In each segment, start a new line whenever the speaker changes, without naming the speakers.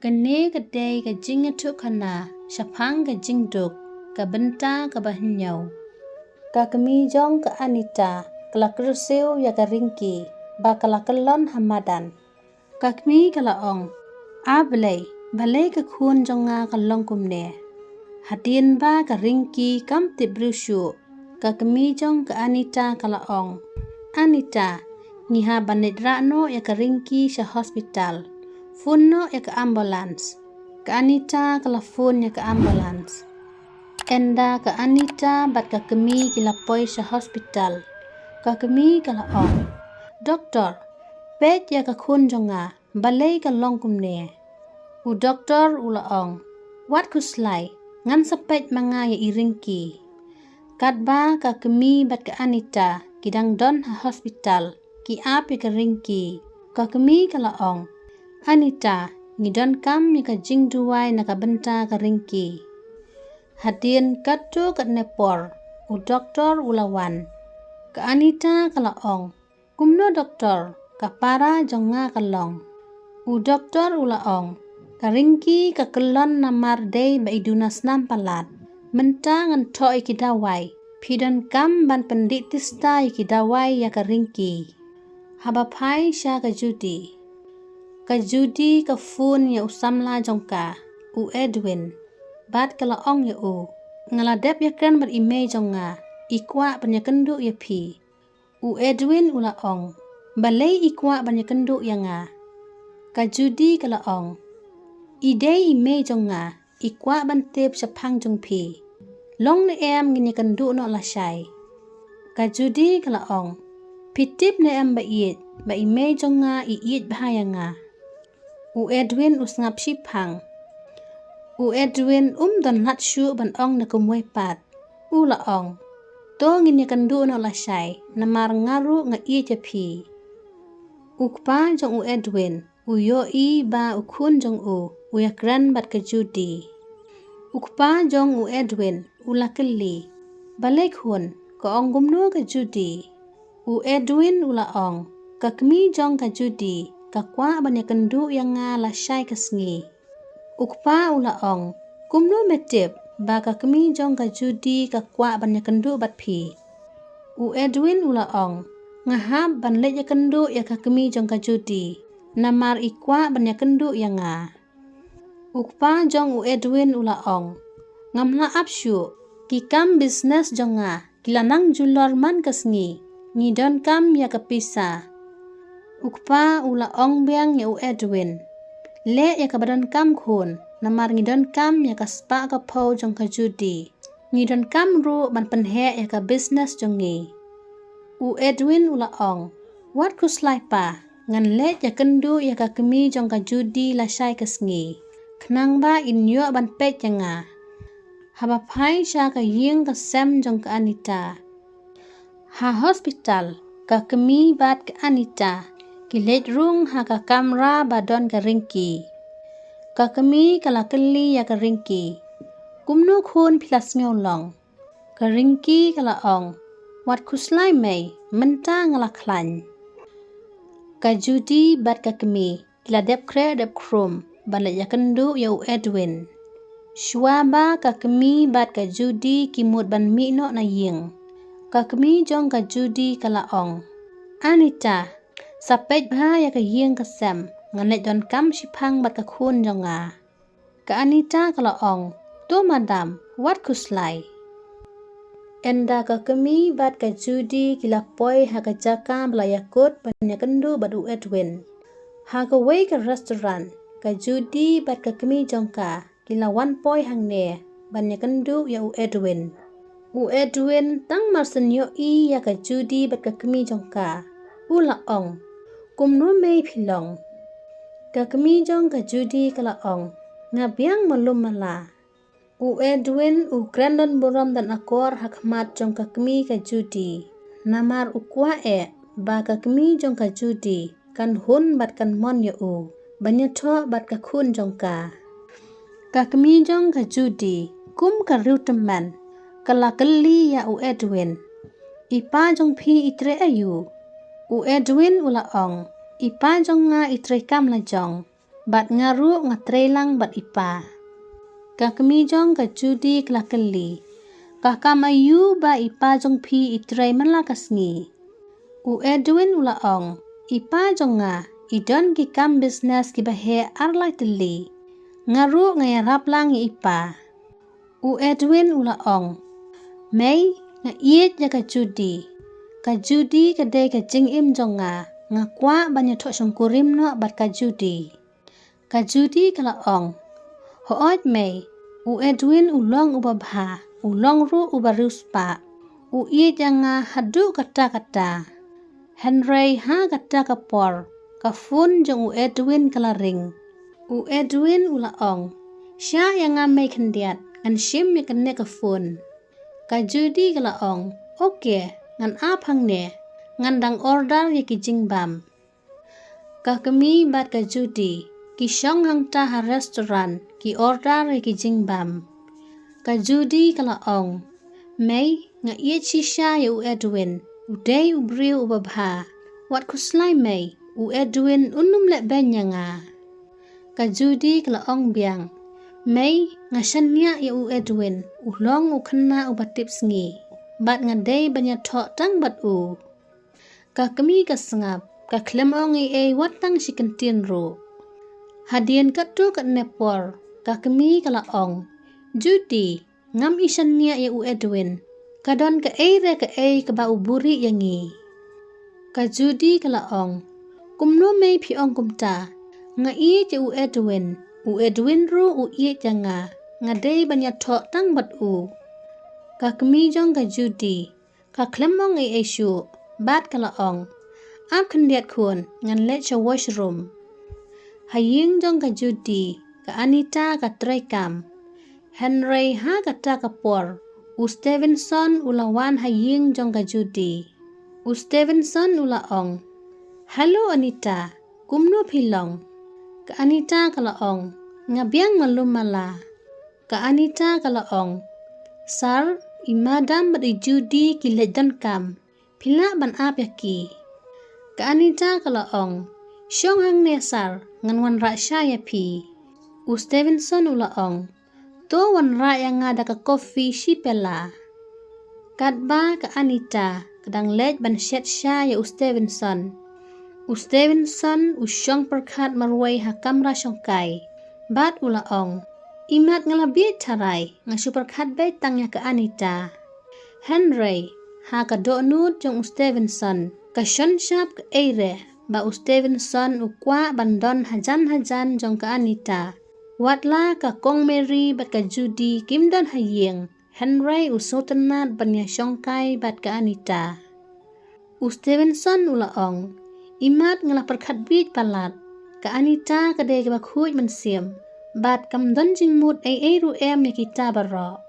กันเนกเดยกจิงทุกขณะฉพังกจิงดุกกบันตากบะหญวกะกมีจองกะอานิตากลักรุเซวยากะริงกีบากลักลอนหมาดันกะกมีกะละองอาบเลยบะเลยกะคูนจงงากะลองกุมเนหัดเดียนบากะริงกีกัมติบรุชูกะกมีจองกะอานิตากะละองอานิตานิฮาบันิดระโนยากะริงกีชะฮอสปิตัลฟูนโนยากะอัมบูลันส์กะอานิตากะละฟูนยากะอัมบูลันส์Enda ka Anita bat ka kemi kila poi sa hospital. Ka kemi kala ong. Doktor, pet ya ka kun jonga, balay ka long kumne. U doktor ula ong. Wat kuslay, ngan sa pet mga ya iringki. Kadba ka kemi bat ka Anita, kidang don ha hospital, ki ap ya ka ringki. Ka kemi kala ong. Anita, ngidon kam ya ka jingduway na kabenta ka ringki. Hadian katu kat Nepal, u doktor ulawan. Ka Anita kala ong. Kumno doktor, ka para jonga kalong. U doktor ula ong. Ka ringki ka kelon namar day ba idunas nampalat. Menta ngan to ikidaway. Pidan kam ban penditista ikidaway ya ka ringki. Habapay siya ka Judy. Ka Judy ka fun ya usamla jongka. U Edwin. Bat kala ong ya u. Ngaladep ya kran ber ime jonga. Ikwa banyakendu ya pi. U Edwin ula ong. Balay ikwa banyakendu ya nga. Ka Judy kala ong. Ide ime jonga. Ikwa bantip sa pang jong pi. Long na em ginyakendu no lasay. Ka Judy kala ong. Pitip na em ba iit. Ba ime jonga iit bahaya nga. U Edwin usngap sipang. U Edwin don lat syu ban ong na kumwe pat. U la ong. To ngin yakandu no lasay na mar ngaru nga iya pi. U kpa jong U Edwin. U yo I ba u kun jong u yakran bat ka Judy. U kpa jong U Edwin. U lakili. Balik hun ka ong gumno ka Judy. U Edwin u la ong. Ka kmi jong ka Judy. Ka kwa ban yakandu yang nga lasay kasngi. Ukpa ula ong, kumno metip, baka kemi jong ka Judy ka kwa ban yakendu bat pi. U Edwin ula ong, ngahab ban let yakendu ya ka kemi jong ka Judy, namar ikwa ban yakendu ya nga. Ukpa jong U Edwin ula ong, ngamla apsyu, kikam business jong nga, kilanang julor man kasngi, ngidon kam ya kapisa. Ukpa ula ong biang ya U Edwin. Le ya ka badan kam khun namar ngidon kam ya ka spa ka pau jong ka Judy ngidon kam ru ban penhe ya ka business jongi U Edwin ula ong wat kuslai pa ngan le ya kendu ya ka kemi jong ka Judy la sai kasngi knang ba in yo ban pet janga haba phai sha ka ying ka sem jong ka Anita ha hospital ka kemi bat ka Anita Kilet rung ha ka kamera badon ka ringki. Ka kemi kalakali ya ka ringki. Kumno khun pilas long. Ka ringki kala ong. Wat kuslay may menta ngalaklan. Ka Judy bat ka kemi. Kila dep kre dep krum. Balat ya kendu ya U Edwin. Shwaba ka kemi bat ka Judy kimut ban mi no na ying. Ka kemi jong ka Judy kala ong. Anita. Sapet bah ya ka yeng ka sem nganet don kam sipang bat ka khun jonga ka Anita kala ong to madam wat kuslay enda ka kemi bat ka Judy kila poi ha ka jaka blayakut ban yakendu bat U Edwin ha ka wei ka restaurant ka Judy bat ka kemi jongka kila wan poi hangne ban yakendu ya U Edwin tang marsenyo I ya ka Judy bat ka kemi jongka ula ong kumno may pilong. Ka kemi jong ka Judy kala ong. Nga biang malum mala. U Edwin u grandon buram dan akor hakmat jong ka kemi ka Judy. Namar u kwa ba ka kemi jong ka Judy. Kan hun bat kan mon ya u. Banyato bat ka kun jong ka. Ka kemi jong ka Judy. Kum ka ruteman. Kala kali ya U Edwin. Ipa jong pi itre ayu. U Edwin ula ong. Ipa jong nga itre kam la jong. bat ngaru ngatrelang bat ipa. Kakmi jong ka Judy kelakeli. Kakam ayu ba ipa jong pi itray malakas ngi. U Edwin ulaong. Ipa jong nga idon ki kam business ki bahe arlay teli. Ngaru ngayarap lang ipa. U Edwin ulaong. May nga iit ya ka Judy. Ka Judy kadai ka jing im jong nga kwa banyatok syongkurim no bat ka Judy. Ka Judy kalaong. Hoot may. U Edwin ulong ubabha. Ulong ru ubaruspa. U iit yang nga hadu kata-kata. Henry ha kata kapor. Kafun jong u Edwin kalaring. U Edwin ulaong. Siya yang nga may kandiat. Ngan sim ya kene kafun. Ka Judy kalaong. Oke. Ngan apang ne. Ngan dang order ya ki jingbam. Ka kami bat ka Judy. Ki syong hang ta ha restoran. Ki order ya ki jingbam. Ka Judy kalaong. May nga iit sisya ya u Edwin. Uday ubriu ubabha. Wat kuslay may. U Edwin unum lek benya nga. Ka Judy kalaong biang. May nga syanya ya u Edwin. Ulong u kena ubatip sengi. Bat nga day banyatok tang bat u. Ka kami kasengap. Ka klemong wat tang sikentin ru. Hadian katu kat nepor. Ka kami kalaong. Judy, ngam isan niya ya u Edwin. Kadon ka re ka ka ba uburi yangi. Ka Judy kalaong. Kumno may piong kumta. Nga iit ya u Edwin. U Edwin ru u iit ya nga. Nga day banyatok tang bat u. Ka kami jong ka Judy. Ka klemong syu. Bat kalaong. Ap kendiat kun. Ngan let sa washroom. Haying jong ka Judy. Ka Anita ka Trekam. Henry ha kata kapor. U Stevenson ulawan haying jong ka Judy. U Stevenson ulaong. Halo Anita. Kumno pilong. Ka Anita kalaong. Ngabiang malum mala. Ka Anita kalaong. Sar, imadam bat Judy kilet don kam. Pila ban ap yaki. Ka Anita kalaong. Syong hang nesar. Ngan wan raksya ya pi. U Stevenson ulaong. To wan ra yang ada ka kopi si pela. Kadba ka Anita. Kadang lej ban syet sya ya u Stevenson. U Stevenson usyong perkat marway ha kamra syongkai. Bat ulaong. Imat ngalabit taray. Nga superkat bay tangya ka Anita. Henry. Ha ka doonut jong u Stevenson. Ka syon syap ka ba u Stevenson ukwa bandon hajan-hajan jong ka Anita. Watla ka kong Mary bat ka Judy kimdon haying. Henry usotenat banya syongkai bat ka Anita. U Stevenson ulaong. Imat ngalah perkat bit palat. Ka Anita kadai ka bakhuj mensim. Bat kamdon jingmut ru ya kita barok.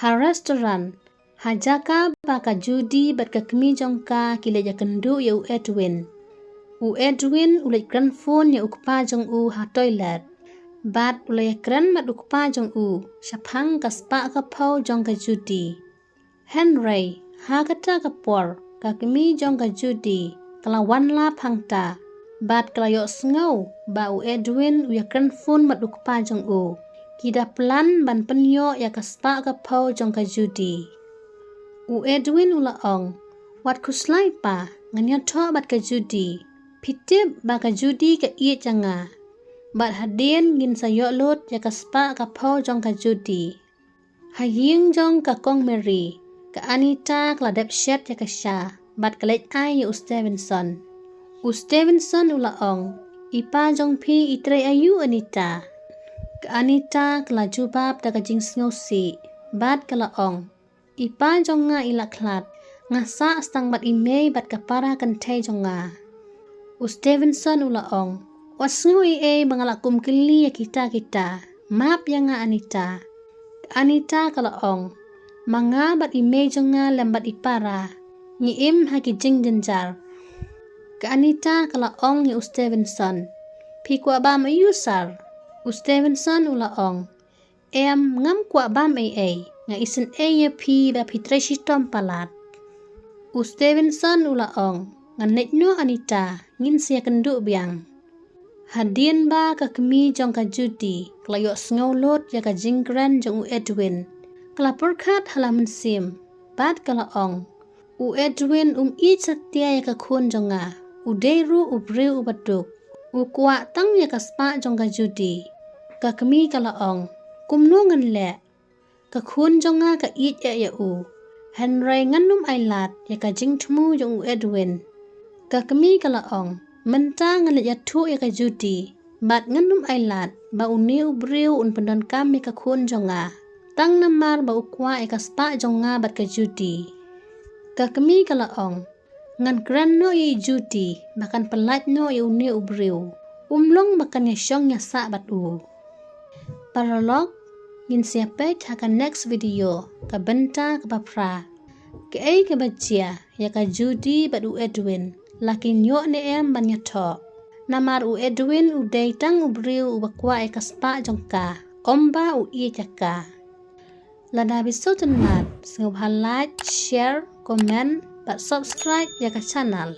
Ha restoran. Hajaka ba ka Judy bat ka kemi jongka kila jakendu ya u Edwin. U Edwin ulai kran phone ya ukpa jong u ha toilet. Bat ulai kran mat ukpa jong u. Syapang kaspa ka pau jong ka Judy. Henry ha kata kapor ka kemi jong ka Judy. Kalawan la pangta. Bat kalayok sengau ba u Edwin u ya kran phone mat ukpa jong u. Kida plan ban penyo ya kaspa ka pau jong ka Judy. U Edwin ulaong. Wat kuslay pa nganya to bat ka Judy. Pitip ba ka Judy ka iit janga. Bat hadien gin sayok lot ya kaspa ka pau jong ka Judy. Haying jong ka kong Mary. Ka Anita kladep syet ya kasya. Bat kalet ay ya u Stevenson. U Stevenson ulaong. Ipa jong pi itray ayu Anita. Ka Anita kelajubab da ka jing sngosi. Bat kalaong. Ipa jong nga ilaklat. Ngasa stang bat imay bat kapara kantay jong nga. U Stevenson ulaong. Wasngui mangalak kumkili ya kita. Map ya nga Anita. Anita kalaong. Mga bat imay jong nga lambat ipara. Ngiim haki jing jenjar. Ka Anita kalaong ni u Stevenson. Pikwa ba mayusar. U Stevenson ulaong. Ngam kwa ba may nga isin ya pi ba pitreshitom palat. U Stevenson ulaong. Ngan netno Anita ngin siya kendu biang. Hadian ba ka kami jong ka Judy klayok sngaulot ya ka jingkran jong u Edwin. Kelapurkat halaman sim. Bat kalaong. U Edwin i setia ya ka kun jonga. U deru u breu u batuk. U kuat tang ya ka spa jong ka Judy. Ka kami kalaong. Kumnungan le. Ka kun jonga ka ya u. Henry nganum ailat ya ka jingtmu jong u Edwin. Ka kami kalaong. Mentang ngalit ya tu ya ka Judy. Bat nganum ailat ba uniu breu un pendon kami ka kun jonga. Tang namar ba ukwa ya ka spa jonga bat ka Judy. Ka kami kalaong. Ngan kran no ya Judy makan pelat no ya uniu breu. Umlong makan ya syong ya sa bat u. Paralog ngin siapa akan next video ka benta ka bapra. Ke ai ka bajia ya ka Judy bat u Edwin. Lakin nyok ne banyak tok. Namar u Edwin u datang u breu u bakwa ka spa jongka. Omba u jaka. Lada bisu tenat. Sengub like, share, komen, bat subscribe ya ka channel.